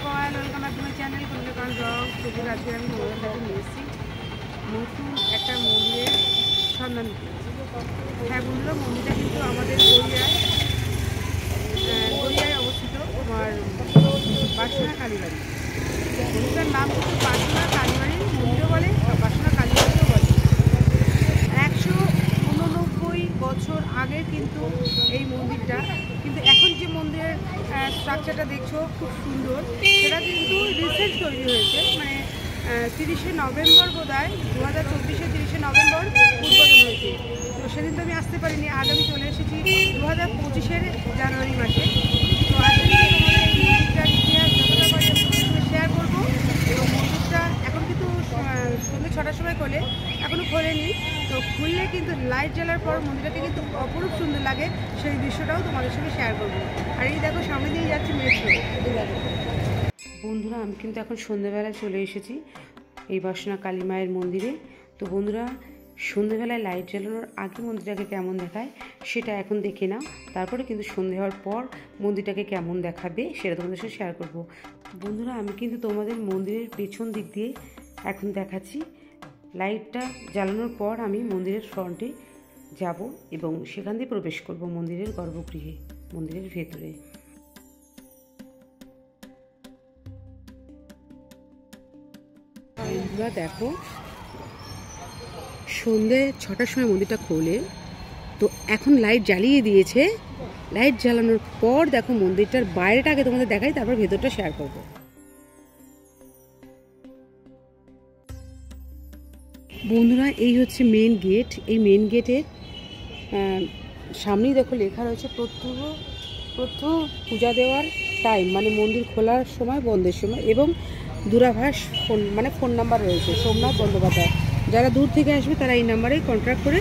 Coil welcome back to my channel Konkan blog. তবুর আজকে আমি তোমাদের কাছে নিয়ে এসেছি নতুন একটা মন্দিরের সন্ধান দিতে। হ্যাঁ বন্ধুরা, মন্দিরটা কিন্তু আমাদের গড়িয়ায় অবস্থিত। তোমার বাসনা কালীবাড়ি, মন্দিরটার নাম কিন্তু বাসনা কালীবাড়ির মন্দিরও বলে, বাসনা কালীবাড়িও বলে। 189 বছর আগে কিন্তু এই মন্দিরটা, কিন্তু এখন যে মন্দিরের স্ট্রাকচারটা দেখছো খুব সুন্দর, সেটা কিন্তু রিসেন্ট তৈরি হয়েছে। মানে 30শে নভেম্বর বোধহয় 2024-এ 30শে নভেম্বর উদ্বোধন হয়েছে। তো সেদিন তো আমি আসতে পারিনি, আজ আমি চলে এসেছি 2025-এর জানুয়ারি মাসে। তো আজকে তোমাদের এই মন্দিরটার ইতিহাস যতটা পারি শেয়ার করবো। এবং মন্দিরটা এখন কিন্তু সন্ধ্যে 6টার সময় খোলে, এখনও খোলেনি। তো খুললে কিন্তু লাইট জ্বালার পর মন্দিরটাকে কিন্তু অপরূপ সুন্দর লাগে, সেই দৃশ্যটাও তোমাদের সঙ্গে শেয়ার করবো। আর এই দেখো সামনে দিয়ে যাচ্ছি মেট্রো। দেখো বন্ধুরা, আমি কিন্তু এখন সন্ধ্যেবেলায় চলে এসেছি এই বাসনা কালী মায়ের মন্দিরে। তো বন্ধুরা, সন্ধ্যেবেলায় লাইট জ্বালানোর আগে মন্দিরটাকে কেমন দেখায় সেটা এখন দেখে নাও, তারপরে কিন্তু সন্ধ্যে হওয়ার পর মন্দিরটাকে কেমন দেখাবে সেটা তোমাদের সাথে শেয়ার করবো। বন্ধুরা, আমি কিন্তু তোমাদের মন্দিরের পেছন দিক দিয়ে এখন দেখাচ্ছি। লাইটটা জ্বালানোর পর আমি মন্দিরের ফ্রন্টে যাব এবং সেখান দিয়ে প্রবেশ করব মন্দিরের গর্ভগৃহে, মন্দিরের ভেতরে। বন্ধুরা দেখো, সন্ধ্যে 6টার সময় মন্দিরটা খোলে, তো এখন লাইট জ্বালিয়ে দিয়েছে। লাইট জ্বালানোর পর দেখো মন্দিরটার বাইরেটা আগে তোমাদের দেখাই, তারপর ভেতরটা শেয়ার করবো। বন্ধুরা, এই হচ্ছে মেন গেট। এই মেন গেটের সামনেই দেখো লেখা রয়েছে প্রত্যহ পূজা দেওয়ার টাইম, মানে মন্দির খোলার সময়, বন্ধের সময়, এবং দূরাভাষ ফোন নাম্বার রয়েছে সোমনাথ বন্দ্যোপাধ্যায়। যারা দূর থেকে আসবে তারা এই নাম্বারেই কন্ট্যাক্ট করে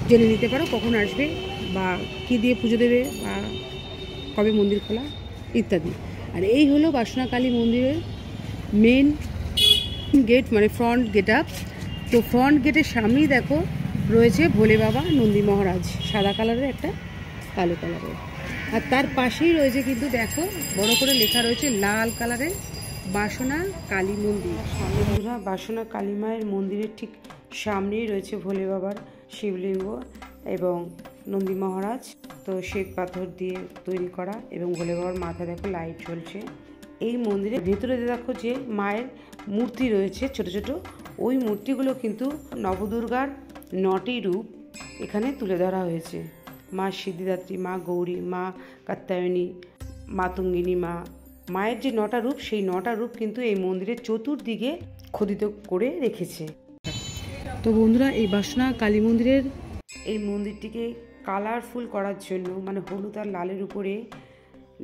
জেনে নিতে পারো কখন আসবে বা কী দিয়ে পুজো দেবে বা কবে মন্দির খোলা ইত্যাদি। আর এই হলো বাসনা কালী মন্দিরের মেন গেট, মানে ফ্রন্ট গেট আপ। তো ফ্রন্ট গেটের সামনেই দেখো রয়েছে ভোলে বাবা নন্দী মহারাজ, সাদা কালারের একটা কালো কালারের। আর তার পাশেই রয়েছে কিন্তু দেখো বড় করে লেখা রয়েছে লাল কালারের বাসনা কালী মন্দির। বন্ধুরা, বাসনা কালী মায়ের মন্দিরের ঠিক সামনেই রয়েছে ভোলে বাবার শিবলিঙ্গ এবং নন্দী মহারাজ, তো শ্বেত পাথর দিয়ে তৈরি করা, এবং ভোলে বাবার মাথায় দেখো লাইট জ্বলছে। এই মন্দিরের ভেতরে দেখো যে মায়ের মূর্তি রয়েছে ছোট ছোট, ওই মূর্তিগুলো কিন্তু নবদুর্গার 9টি রূপ এখানে তুলে ধরা হয়েছে। মা সিদ্ধিদাত্রী, মা গৌরী, মা কাত্যায়নী, মাতঙ্গিনী মা, মায়ের যে 9টা রূপ, সেই 9টা রূপ কিন্তু এই মন্দিরের চতুর্দিকে খোদিত করে রেখেছে। তো বন্ধুরা, এই বাসনা কালী মন্দিরের এই মন্দিরটিকে কালারফুল করার জন্য, মানে হলুদ আর লালের উপরে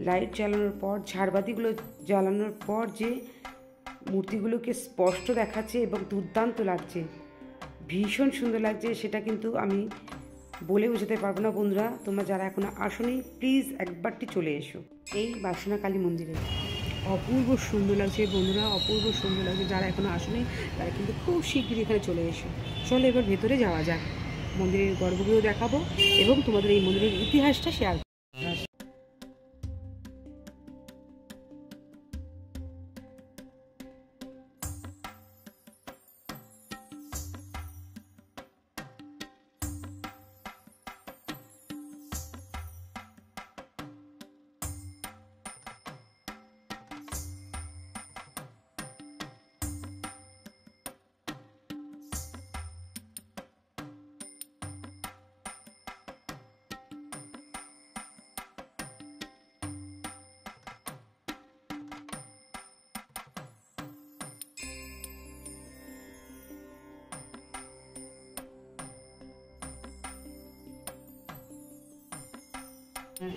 লাইট জ্বালানোর পর, ঝাড়বাতিগুলো জ্বালানোর পর যে মূর্তিগুলোকে স্পষ্ট দেখাচ্ছে এবং দুর্দান্ত লাগছে, ভীষণ সুন্দর লাগছে, সেটা কিন্তু আমি বলে বোঝাতে পারবো না। বন্ধুরা, তোমরা যারা এখনো আসোনি প্লিজ একবারটি চলে এসো এই বাসনা কালী মন্দিরে। অপূর্ব সুন্দর লাগছে বন্ধুরা, অপূর্ব সুন্দর লাগছে। যারা এখনো আসোনি তারা কিন্তু খুব শীঘ্রই এখানে চলে এসো। চলো এবার ভেতরে যাওয়া যাক, মন্দিরের গর্ভগৃহ দেখাবো এবং তোমাদের এই মন্দিরের ইতিহাসটা শেয়ার করবো।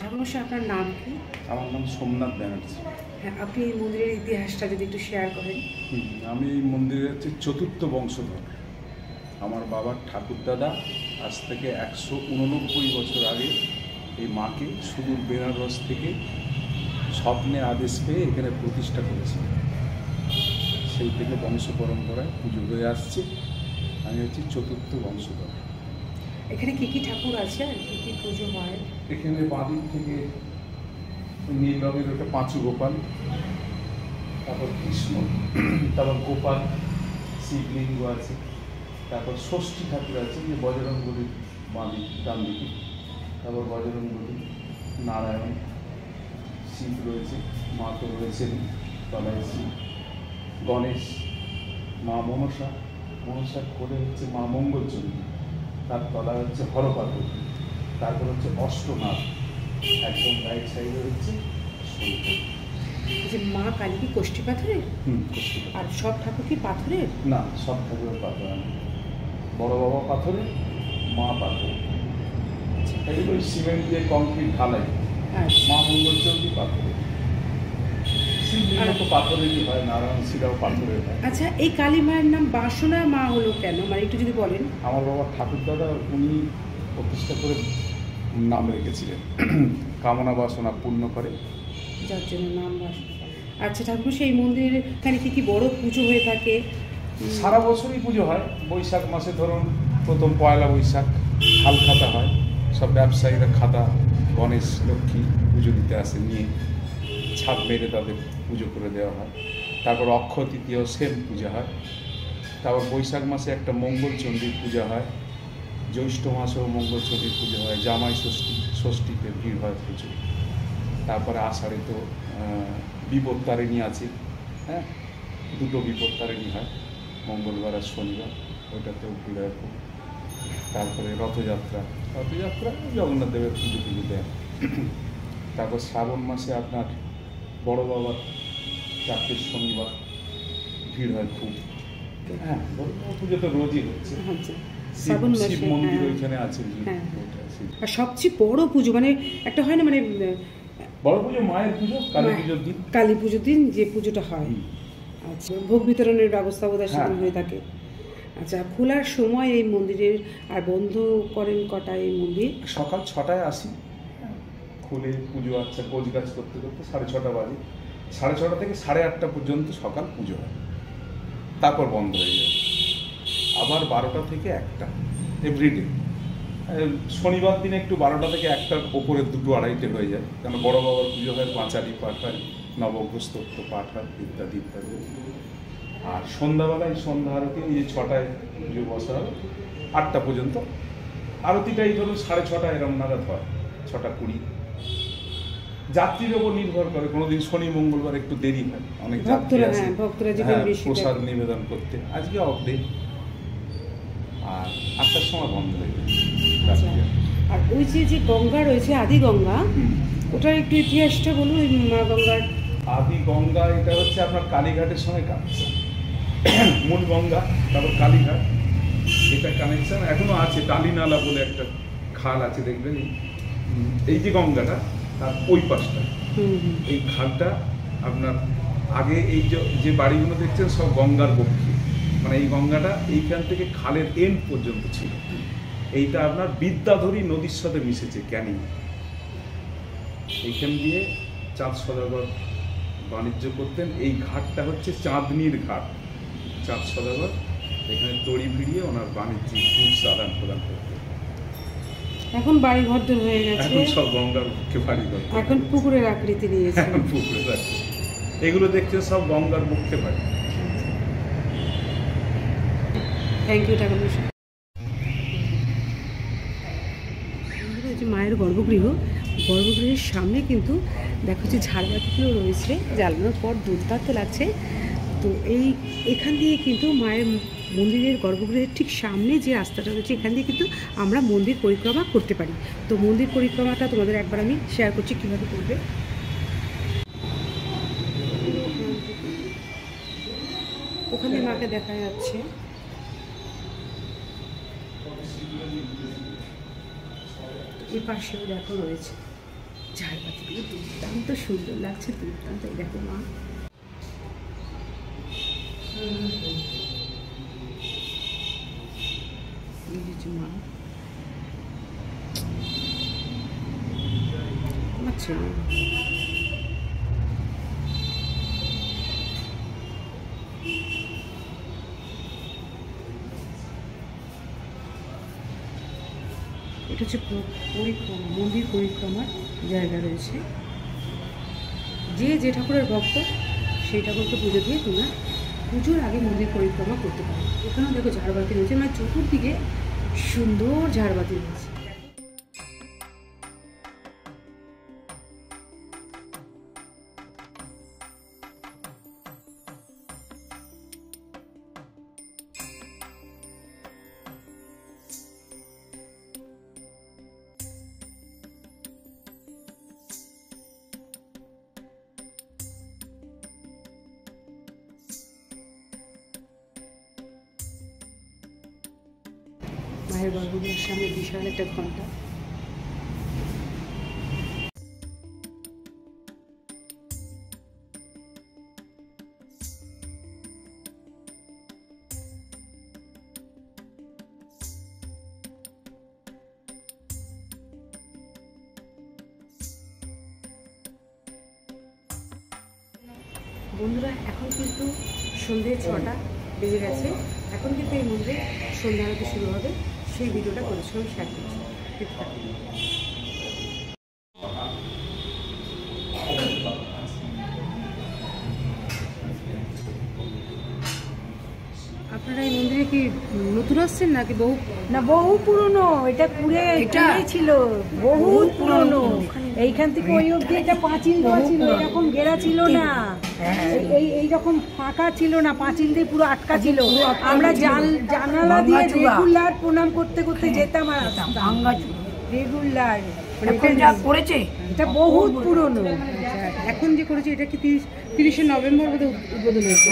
ঠাকুরমশাই, আপনার নাম কি? আমার নাম সোমনাথ ব্যানার্জি। হ্যাঁ, আপনি এই মন্দিরের ইতিহাসটা যদি একটু শেয়ার করেন। আমি এই মন্দিরের হচ্ছে চতুর্থ বংশধর। আমার বাবার ঠাকুরদাদা আজ থেকে 189 বছর আগে এই মাকে সুদূর বেনারস থেকে স্বপ্নে আদেশ পেয়ে এখানে প্রতিষ্ঠা করেছে। সেই থেকে বংশ পরম্পরায় পুজো হয়ে আসছে। আমি হচ্ছি চতুর্থ বংশধর। এখানে কি কি ঠাকুর আছে আর কি কি পুজো হয়? এখানে বাদিক থেকে নীল রঙের ওটা পাঁচু গোপাল, তারপর কৃষ্ণ, তারপর গোপাল শিবলিঙ্গ আছে, তারপর ষষ্ঠী ঠাকুর আছে যে বজরঙ্গলির ডান দিকে, তারপর বজরঙ্গলি, নারায়ণ, শিব রয়েছে, মা তো রয়েছেন তলায় শিব, গণেশ, মা মনসার কোলে হচ্ছে মা মঙ্গলচন্ডী, তার তলায় হচ্ছে হরপার্বতী, তারপর হচ্ছে অষ্টনাথ, একদম রাইট সাইডে হচ্ছে শনি। যে মা কালী কি কোষ্ঠী পাথরের? আর সব ঠাকুর কি পাথরের? না, সব ঠাকুরের পাথর না, বড় বাবা পাথরের, মা পাথরের, এগুলো ওই সিমেন্ট দিয়ে কংক্রিট ঢালাই। মা মঙ্গলচন্ডী পাথরের, শিবলিঙ্গ তো পাথরেরই হয়, নারায়ণ শিলাও পাথরের হয়। আচ্ছা, এই কালী মায়ের নাম বাসনা মা হলো কেন, মানে একটু যদি বলেন। আমার বাবা ঠাকুরদাদা উনি প্রতিষ্ঠা করে নাম রেখেছিলেন, কামনা বাসনা পূর্ণ করে, যার জন্য নাম বাসনা। আচ্ছা ঠাকুর, সেই মন্দিরের এখানে কি কি বড় পুজো হয়ে থাকে? সারা বছরই পুজো হয়। বৈশাখ মাসে ধরুন প্রথম পয়লা বৈশাখ হালখাতা হয়, সব ব্যবসায়ীরা খাতা গণেশ লক্ষ্মী পুজো দিতে আসে নিয়ে, ছাদ মেরে তাদের পুজো করে দেওয়া হয়। তারপর অক্ষয় তৃতীয় সেম পূজা হয়। তারপর বৈশাখ মাসে একটা মঙ্গলচণ্ডীর পূজা হয়, জ্যৈষ্ঠ মাসেও মঙ্গলচণ্ডীর পুজো হয়, জামাই ষষ্ঠীতে ভিড় হয় প্রচুর। তারপরে আষাঢ়ে তো বিপত্তারিণী আছে, হ্যাঁ, দুটো বিপত্তারিণী হয়, মঙ্গলবার আর শনিবার, ওইটাতেও ভিড় হয় খুব। তারপরে রথযাত্রা জগন্নাথ দেবের পুজো দেয়। তারপর শ্রাবণ মাসে আপনার বড় বাবার 4টে শনিবার ভিড় হয় খুব। হ্যাঁ, বড় বাবা পুজো তো রোজই হচ্ছে। শিব মন্দির ওইখানে আছে। আর সবচেয়ে বড় পুজো মানে একটা হয় না, মানে বড় পুজো মায়ের পুজো, কালী পুজোর দিন যে পুজোটা হয়। আচ্ছা, ভোগ বিতরণের ব্যবস্থা বোধহয় সেখানে হয়ে থাকে। আচ্ছা, খোলার সময় এই মন্দিরের আর বন্ধ করেন কটায় এই মন্দির? সকাল 6টায় আসি, খুলে পুজো আচ্ছা গোজ গাছ করতে করতে 6:30 বাজে। 6:30 থেকে 8:30 পর্যন্ত সকাল পুজো হয়, তারপর বন্ধ হয়ে যায়। আবার 12টা থেকে 1টা এভরিডে। শনিবার দিনে একটু 12টা থেকে 1টার ওপরে 2-2:30 হয়ে যায়, কারণ বড় বাবার পুজো হয়, পাঁচালি পাঠ হয়, নবগ্রহ স্তোত্র পাঠ হয়, ইত্যাদি ইত্যাদি। আর সন্ধ্যাবেলায় সন্ধ্যা আরতি, এই যে 6টায় পুজো বসা হয় 8টা পর্যন্ত। আরতিটাই ধরুন 6:30 এরম নাগাদ হয়, 6:20। যাত্রীর ওপর নির্ভর করে, কোনোদিন শনি মঙ্গলবার একটু দেরি হয়, অনেক যাত্রী আসে প্রসাদ নিবেদন করতে। আজকে অফ ডে, আর 8টার সময় বন্ধ হয়ে যায়। আর ওই যে গঙ্গা রয়েছে, আদি গঙ্গা, ওটার একটু ইতিহাসটা বলুন। ওই মা গঙ্গার আদি গঙ্গা, এটা হচ্ছে আপনার কালীঘাটের সঙ্গে কানেকশন, মূল গঙ্গা, তারপর কালীঘাট, এটা কানেকশন এখনো আছে। টালিনালা বলে একটা খাল আছে, দেখবেন এই যে গঙ্গাটা তার ওই পাশটা, এই খালটা আপনার আগে এই যে বাড়িগুলো দেখছেন সব গঙ্গার বক্ষে, মানে এই গঙ্গাটা এইখান থেকে খালের এন্ড পর্যন্ত ছিল। এইটা আপনার বিদ্যাধরী নদীর সাথে মিশেছে, ক্যানিং। এইখান দিয়ে চাঁদ সদাগর বাণিজ্য করতেন। এই ঘাটটা হচ্ছে চাঁদনির ঘাট, চাঁদ সদাগর এখানে তড়ি ভিড়িয়ে ওনার বাণিজ্যিক গুডস আদান প্রদান করতেন। এখন বাড়ি ঘর হয়ে গেছে, এখন সব গঙ্গার বুকে বাড়ি ঘর, এখন পুকুরের আকৃতি নিয়েছে। এখন পুকুরের আকৃতি, এগুলো দেখছে সব গঙ্গার বুকে বাড়ি। থ্যাংক ইউ ঠাকুর। মায়ের গর্ভগৃহের সামনে কিন্তু দেখো যে ঝাড়বাতিগুলো রয়েছে, জ্বালানোর পর দুর্দান্ত লাগছে। তো এখান দিয়ে কিন্তু মায়ের মন্দিরের গর্ভগৃহের ঠিক সামনে যে রাস্তাটা রয়েছে, এখান দিয়ে কিন্তু আমরা মন্দির পরিক্রমা করতে পারি। তো মন্দির পরিক্রমাটা তোমাদের একবার আমি শেয়ার করছি কীভাবে করবে। ওখানে মাকে দেখা যাচ্ছে। এই পাশেও দেখো রয়েছে ঝাড়বাতিগুলো, দুর্দান্ত সুন্দর লাগছে, দুর্দান্ত। দেখো মা, মা আমার ছেলে। এটা হচ্ছে পরিক্রমা, মন্দির পরিক্রমার জায়গা রয়েছে। যে ঠাকুরের ভক্ত সেই ঠাকুরকে পুজো দিয়ে তোমরা পুজোর আগে মন্দির পরিক্রমা করতে পারো। এখানেও দেখো ঝাড়বাতি রয়েছে, মানে চতুর্দিকে সুন্দর ঝাড়বাতি রয়েছে। মায়ের গর্ভগৃহের সামনে বিশাল একটা ঘন্টা। বন্ধুরা এখন কিন্তু সন্ধ্যে 6টা বেজে গেছে, এখন কিন্তু এই মন্দিরে সন্ধ্যা আরতি শুরু হবে, সেই ভিডিওটা করেছিলাম শেয়ার করছি। আপনারা এই মন্দিরে কি নতুন আসছেন নাকি বহু? না, বহু পুরনো, এটা কুড়ে ছিল, বহুত পুরনো। এইখান থেকে ওই অবধি এটা পাঁচিল দেওয়া ছিল, এরকম ঘেরা ছিল না, এইরকম ফাঁকা ছিল না, পাঁচিল দিয়ে পুরো আটকা ছিল। আমরা জানালা দিয়ে রেগুলার প্রণাম করতে করতে যেতাম আর আসতাম রেগুলার। করেছে এটা বহুত পুরনো। এখন যে করেছে এটা কি 30শে নভেম্বর বোধহয় উদ্বোধন হয়েছে।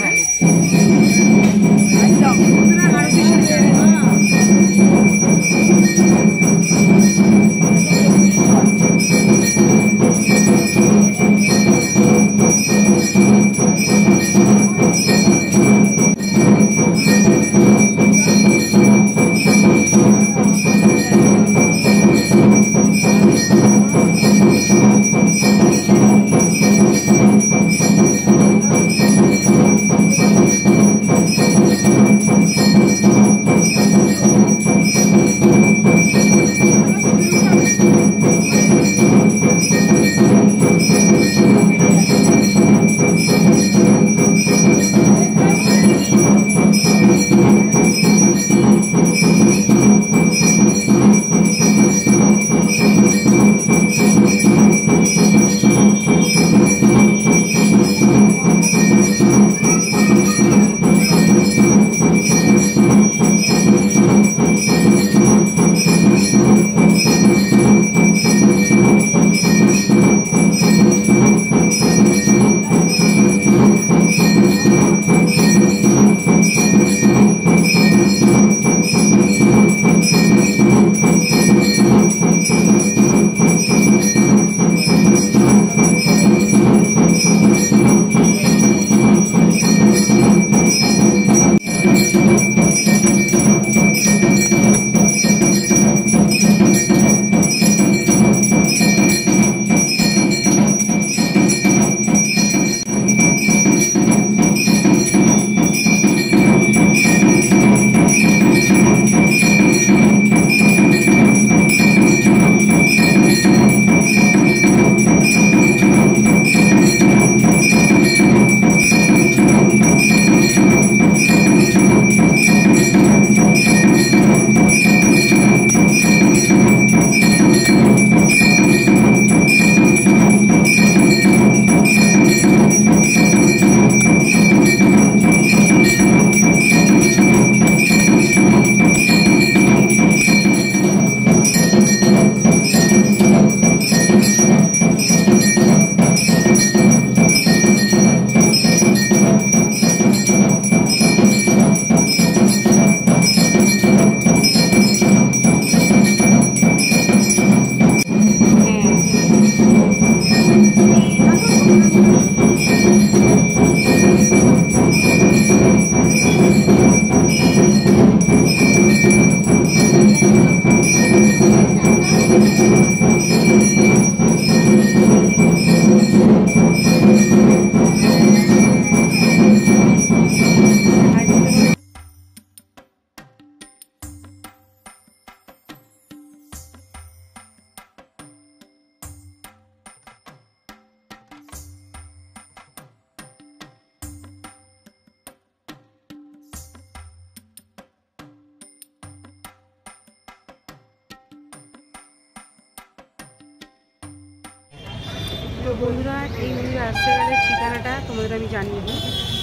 তো বন্ধুরা, এই মন্দিরে আসতে গেলে ঠিকানাটা তোমাদের আমি জানিয়ে দিই।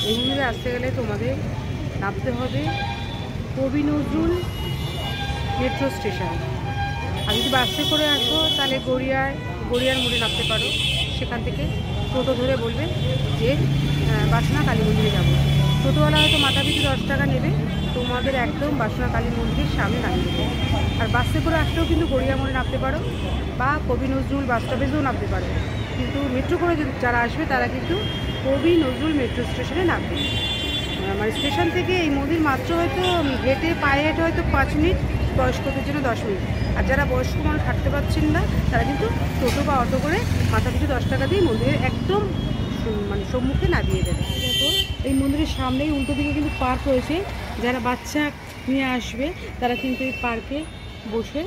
এই মন্দিরে আসতে গেলে তোমাদের নামতে হবে কবি নজরুল মেট্রো স্টেশন। আর যদি বাসে করে আসো তাহলে গড়িয়ার মোড়ে নামতে পারো। সেখান থেকে টোটো ধরে বলবে যে বাসনা কালী মন্দিরে যাবো। টোটোওয়ালা হয়তো মাথাপিছু 10 টাকা নেবে, তোমাদের একদম বাসনা কালী মন্দিরের সামনে নামিয়ে দেবে। আর বাসে করে আসলেও কিন্তু গড়িয়া মোড়ে নামতে পারো বা কবি নজরুল বাস স্টপেজেও নামতে পারো। কিন্তু মেট্রো করে যদি যারা আসবে তারা কিন্তু কবি নজরুল মেট্রো স্টেশনে নামবে। মানে স্টেশন থেকে এই মন্দির মাত্র হয়তো পায়ে হেঁটে হয়তো 5 মিনিট, বয়স্কদের জন্য 10 মিনিট। আর যারা বয়স্ক মানুষ হাঁটতে পারছেন না তারা কিন্তু টোটো বা অটো করে মাথাপিছু 10 টাকা দিয়ে মন্দিরের একদম মানে সম্মুখে নামিয়ে দেবে। দেখো, এই মন্দিরের সামনেই উল্টো দিকে কিন্তু পার্ক রয়েছে। যারা বাচ্চা নিয়ে আসবে তারা কিন্তু এই পার্কে বসে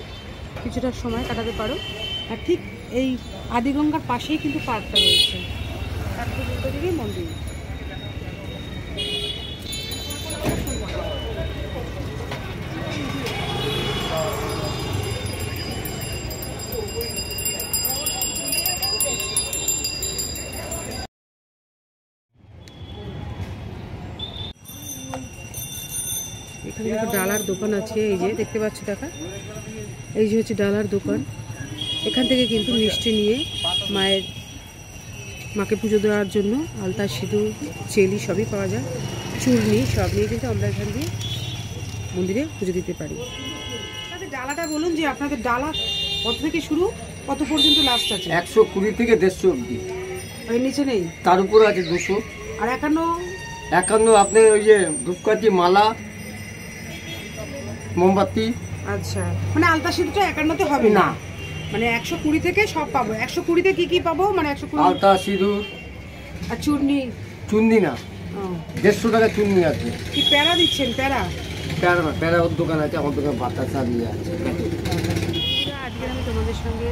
কিছুটা সময় কাটাতে পারো। আর ঠিক এই আদিগঙ্গার পাশেই কিন্তু পার্কটা রয়েছে, তার ঠিক উল্টো দিকেই মন্দির। এখানে একটা ডালার দোকান আছে, এই যে দেখতে পাচ্ছ দেখা, এই যে হচ্ছে ডালার দোকান। এখান থেকে কিন্তু মিষ্টি নিয়ে মাকে পুজো দেওয়ার জন্য আলতা, সিঁদুর, চেলি সবই পাওয়া যায়, চূর্ণি সব নিয়ে কিন্তু আমরা এখান দিয়ে মন্দিরে পুজো দিতে পারি। আপনাদের ডালাটা বলুন যে আপনাদের ডালা কত থেকে শুরু, কত পর্যন্ত লাস্ট আছে? 120 থেকে 150 অবধি। এর নিচে নেই? তার উপর আছে 200। আর 51 আপনার ওই যে ধূপকাঠি, মালা, মোমবাতি। আচ্ছা, মানে আলতা সিঁদুরটা 51-তে হবে না, মানে 120 থেকে সব পাবো। 120-তে কি পাবো? মানে 120 আলতা, সিঁদুর আর চূর্ণি। চুন্নি না, 150 টাকা চুন্নি আছে। কি প্যারা দিচ্ছেন? প্যারা ওর দোকান আছে, আমার দোকান বাতাসা দিয়ে আছে। আজকে আমি তোমাদের সঙ্গে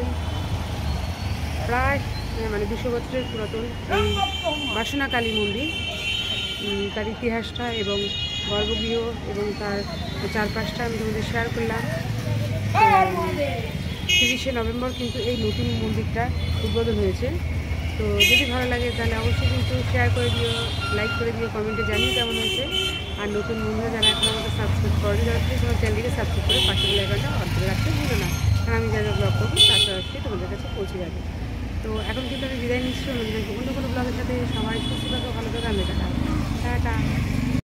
প্রায় মানে 200 বছরের পুরাতন এই বাসনা কালী মন্দির, তার ইতিহাসটা এবং গর্ভগৃহ এবং তার চারপাশটা আমি তোমাদের শেয়ার করলাম। 30শে নভেম্বর কিন্তু এই নতুন মন্দিরটা উদ্বোধন হয়েছে। তো যদি ভালো লাগে তাহলে অবশ্যই কিন্তু শেয়ার করে দিও, লাইক করে দিও, কমেন্টে জানিও কেমন হয়েছে। আর নতুন বন্ধুরা যারা এখন আমাকে সাবস্ক্রাইব করেনি তারা প্লিজ আমার চ্যানেলটিকে সাবস্ক্রাইব করে পাশে বেল আইকনটা অন করে রাখতে ভুলো না, কারণ আমি যা যা ব্লগ করবো তার সরাসরি তোমাদের কাছে পৌঁছে যাবে। তো এখন কিন্তু আমি বিদায় নিচ্ছি অন্য কোনো ব্লগের সাথে। সবাই সুস্থ থাকো, ভালো থাকো, আমি টাটা।